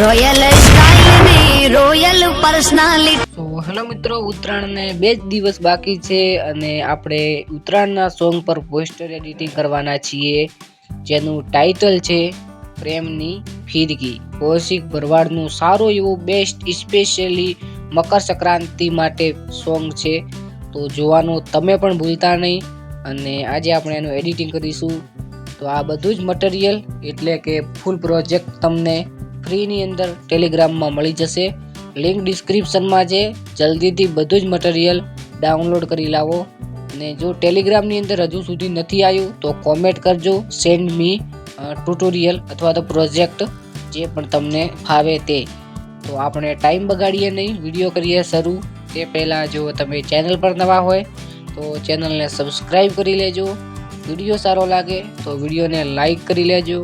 Royal style ની royal personality. તો hello મિત્રો, ઉત્તરાયણને 2 જ દિવસ બાકી છે અને આપણે ઉત્તરાયણના સોંગ પર પોસ્ટર એડિટિંગ કરવાના છીએ, જેનું ટાઇટલ છે પ્રેમની ફિરકી। કૌશિક ભરવાડનું સારું એવું બેસ્ટ સ્પેશિયલી મકર સંક્રાંતિ માટે સોંગ છે, તો જોવાનું તમે પણ ભૂલતા નહીં। અને આજે આપણે એનું એડિટિંગ કરીશું। તો આ બધું જ મટીરિયલ એટલે કે ફૂલ પ્રોજેક્ટ તમને ફ્રીની અંદર ટેલિગ્રામમાં મળી જશે, લિંક ડિસ્ક્રિપ્શનમાં છે। જલ્દીથી બધું જ મટીરિયલ ડાઉનલોડ કરી લાવો। અને જો ટેલિગ્રામની અંદર હજુ સુધી નથી આવ્યું તો કોમેન્ટ કરજો, સેન્ડ મી ટ્યુટોરિયલ અથવા તો પ્રોજેક્ટ, જે પણ તમને ફાવે તે। તો આપણે ટાઈમ બગાડીએ નહીં, વિડીયો કરીએ શરૂ। તે પહેલાં જો તમે ચેનલ પર નવા હોય તો ચેનલને સબસ્ક્રાઈબ કરી લેજો। વિડીયો સારો લાગે તો વિડીયોને લાઈક કરી લેજો।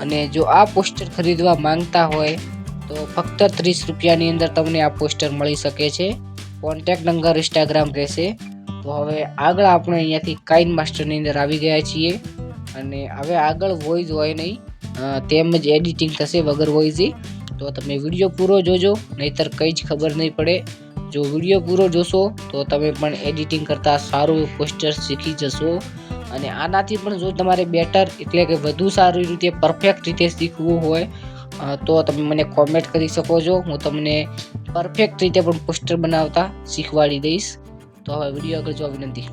અને જો આ પોસ્ટર ખરીદવા માંગતા હોય તો ફક્ત 30 રૂપિયાની અંદર તમને આ પોસ્ટર મળી શકે છે। કોન્ટેક્ટ નંબર ઇન્સ્ટાગ્રામ રહેશે। તો હવે આગળ આપણે અહીંયાથી કાઇન માસ્ટરની અંદર આવી ગયા છીએ અને હવે આગળ વોઇસ હોય નહીં, તેમજ એડિટિંગ થશે વગર વોઇસી। તો તમે વિડીયો પૂરો જોજો, નહીંતર કંઈ જ ખબર નહીં પડે। જો વિડીયો પૂરો જોશો તો તમે પણ એડિટિંગ કરતાં સારું પોસ્ટર શીખી જશો। અને આનાથી પણ જો તમારે બેટર એટલે કે વધુ સારી રીતે પરફેક્ટ રીતે શીખવું હોય તો તમે મને કોમેન્ટ કરી શકો છો, હું તમને પરફેક્ટ રીતે પણ પોસ્ટર બનાવતા શીખવાડી દઈશ। તો હવે વિડીયો આગળ જોવા વિનંતી।